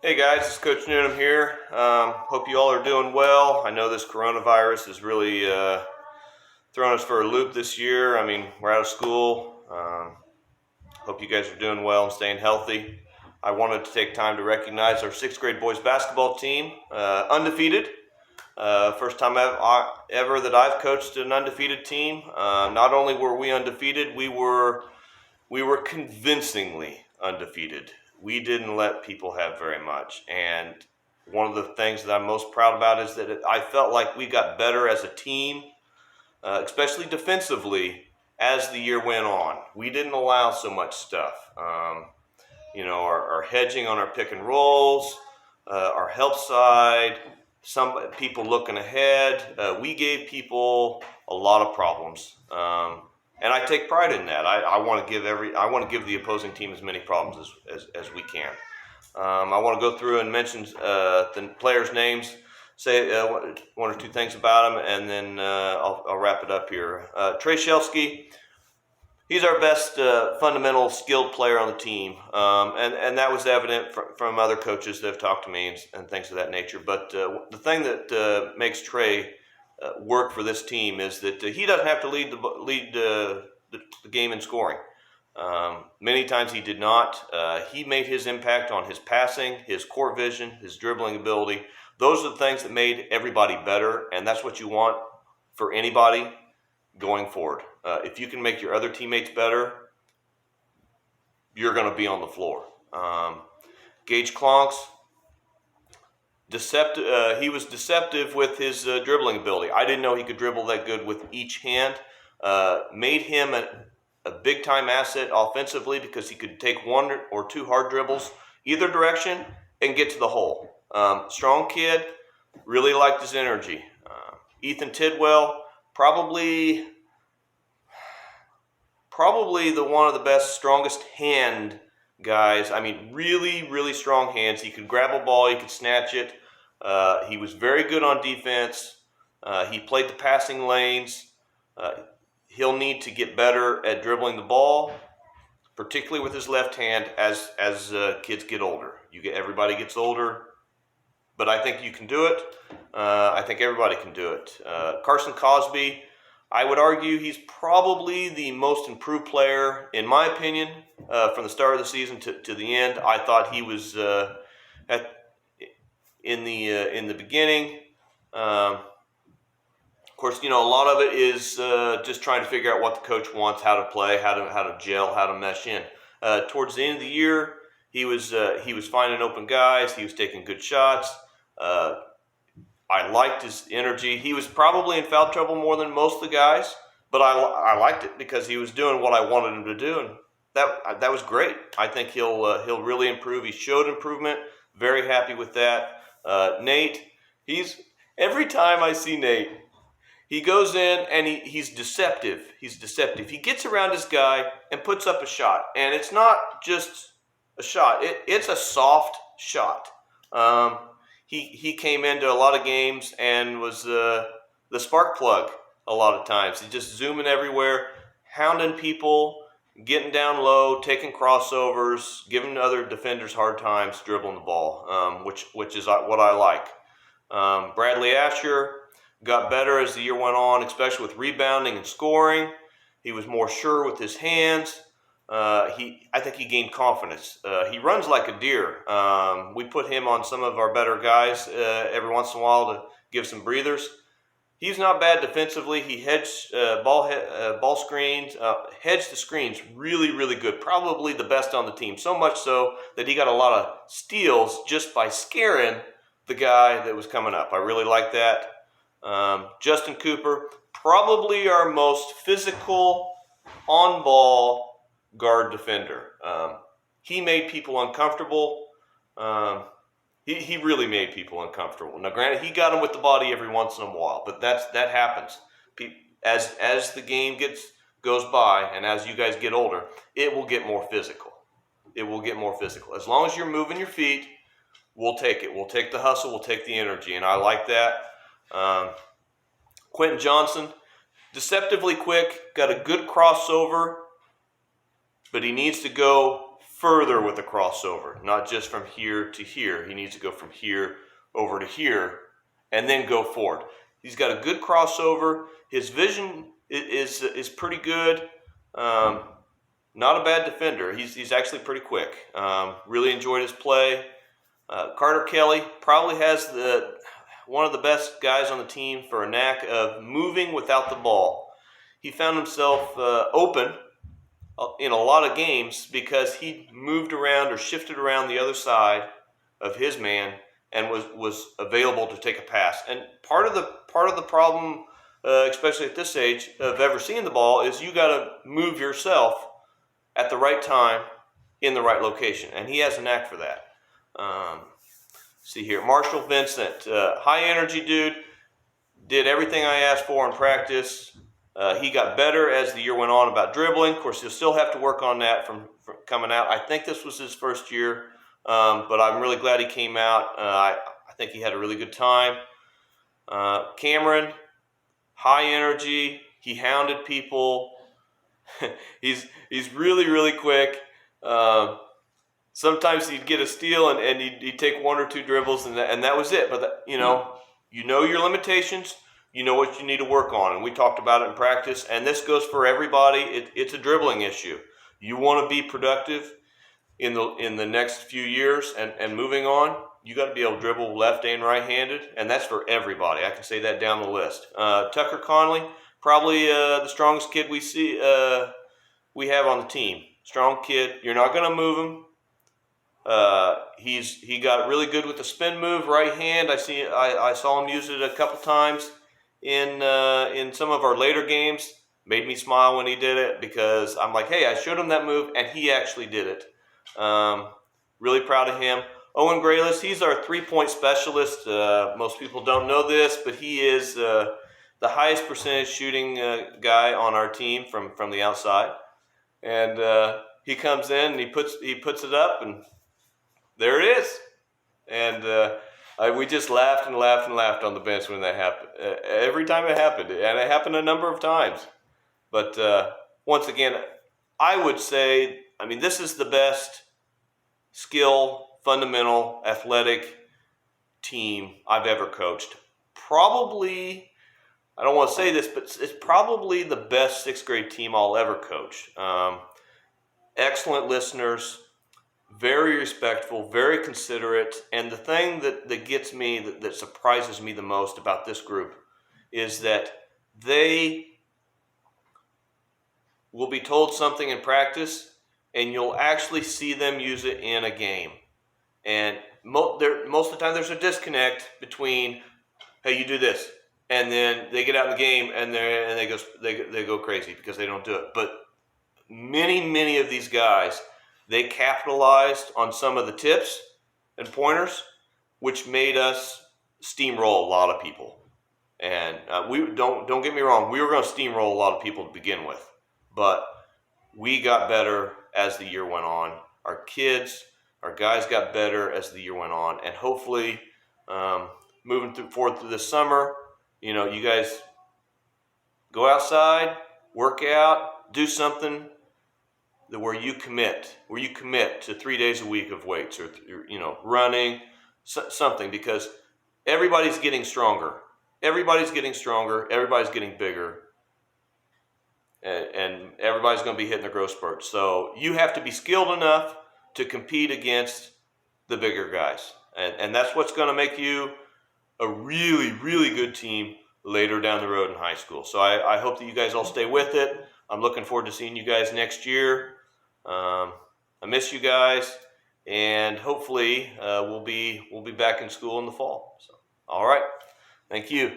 Hey guys, it's Coach Noonan here. Hope you all are doing well. I know this coronavirus has really thrown us for a loop this year. I mean, we're out of school. Hope you guys are doing well and staying healthy. I wanted to take time to recognize our sixth grade boys basketball team, undefeated. First time ever that I've coached an undefeated team. Not only were we undefeated, we were convincingly undefeated. We didn't let people have very much. And one of the things that I'm most proud about is that I felt like we got better as a team, especially defensively, as the year went on. We didn't allow so much stuff. Our hedging on our pick and rolls, our help side, some people looking ahead. We gave people a lot of problems. And I take pride in that. I want to give the opposing team as many problems as we can. I want to go through and mention the players' names, say one or two things about them, and then I'll wrap it up here. Trey Shelsky, he's our best fundamental skilled player on the team, and that was evident from other coaches that have talked to me and things of that nature. But the thing that makes Trey work for this team is that he doesn't have to lead the game in scoring. Many times he did not. He made his impact on his passing, his court vision, his dribbling ability. Those are the things that made everybody better, and that's what you want for anybody going forward. If you can make your other teammates better, you're going to be on the floor. Gage Clonks, he was deceptive with his dribbling ability. I didn't know he could dribble that good with each hand. Made him a big-time asset offensively because he could take one or two hard dribbles either direction and get to the hole. Strong kid, really liked his energy. Ethan Tidwell, probably the one of the best, strongest hand guys. I mean, really, really strong hands. He could grab a ball, he could snatch it. He was very good on defense. He played the passing lanes. He'll need to get better at dribbling the ball, particularly with his left hand as kids get older. Everybody gets older, but I think you can do it. I think everybody can do it. Carson Cosby, I would argue he's probably the most improved player, in my opinion, from the start of the season to the end. I thought he was in the beginning. Of course, a lot of it is just trying to figure out what the coach wants, how to play, how to gel, how to mesh in. Towards the end of the year, he was finding open guys. He was taking good shots. I liked his energy. He was probably in foul trouble more than most of the guys, but I liked it because he was doing what I wanted him to do, and that was great. I think he'll really improve. He showed improvement. Very happy with that. Nate, every time I see Nate, he goes in and he's deceptive. He's deceptive. He gets around his guy and puts up a shot, and it's not just a shot. It's a soft shot. He came into a lot of games and was the spark plug a lot of times. He's just zooming everywhere, hounding people, getting down low, taking crossovers, giving other defenders hard times, dribbling the ball, which is what I like. Bradley Asher got better as the year went on, especially with rebounding and scoring. He was more sure with his hands. I think he gained confidence. He runs like a deer. We put him on some of our better guys every once in a while to give some breathers. He's not bad defensively. He hedged ball screens, hedged the screens really, really good. Probably the best on the team. So much so that he got a lot of steals just by scaring the guy that was coming up. I really like that. Justin Cooper, probably our most physical on-ball guard defender. He made people uncomfortable. He really made people uncomfortable. Now, granted, he got them with the body every once in a while, but that happens. As the game goes by, and as you guys get older, it will get more physical. It will get more physical. As long as you're moving your feet, we'll take it. We'll take the hustle. We'll take the energy, and I like that. Quentin Johnson, deceptively quick, got a good crossover, but he needs to go further with the crossover, not just from here to here. He needs to go from here over to here and then go forward. He's got a good crossover. His vision is pretty good. Not a bad defender. He's actually pretty quick. Really enjoyed his play. Carter Kelly probably has one of the best guys on the team for a knack of moving without the ball. He found himself open in a lot of games because he moved around or shifted around the other side of his man and was available to take a pass. And part of the problem, especially at this age, of ever seeing the ball is you got to move yourself at the right time in the right location, and he has a knack for that. See here, Marshall Vincent, high energy dude, did everything I asked for in practice. He got better as the year went on about dribbling. Of course, he'll still have to work on that from coming out. I think this was his first year, but I'm really glad he came out. I think he had a really good time. Cameron, high energy. He hounded people. he's really, really quick. Sometimes he'd get a steal and he'd take one or two dribbles and that was it. But you know your limitations. You know what you need to work on, and we talked about it in practice. And this goes for everybody. It's a dribbling issue. You want to be productive in the next few years and moving on. You got to be able to dribble left and right-handed, and that's for everybody. I can say that down the list. Tucker Conley, probably the strongest kid we have on the team. Strong kid. You're not going to move him. He got really good with the spin move, right hand. I saw him use it a couple times in some of our later games. Made me smile when he did it because I'm like, hey, I showed him that move and he actually did it. Really proud of him. Owen Graylis, he's our 3-point specialist. Most people don't know this, but he is the highest percentage shooting guy on our team from the outside. And he comes in and he puts it up, and there it is. And we just laughed and laughed and laughed on the bench when that happened. Every time it happened, and it happened a number of times. But once again, I would say, this is the best skill, fundamental, athletic team I've ever coached. Probably, I don't want to say this, but it's probably the best 6th grade team I'll ever coach. Excellent listeners, very respectful, very considerate. And the thing that gets me, that surprises me the most about this group is that they will be told something in practice and you'll actually see them use it in a game. And most of the time there's a disconnect between, hey, you do this, and then they get out in the game and they go crazy because they don't do it. But many of these guys, they capitalized on some of the tips and pointers, which made us steamroll a lot of people. And we don't get me wrong, we were going to steamroll a lot of people to begin with, but we got better as the year went on. Our guys got better as the year went on, and hopefully, moving forward through this summer, you guys go outside, work out, do something where you commit to 3 days a week of weights or running, something, because everybody's getting stronger. Everybody's getting stronger. Everybody's getting bigger. And everybody's going to be hitting their growth spurts. So you have to be skilled enough to compete against the bigger guys. And that's what's going to make you a really, really good team later down the road in high school. So I hope that you guys all stay with it. I'm looking forward to seeing you guys next year. I miss you guys, and hopefully we'll be back in school in the fall. So, all right. Thank you.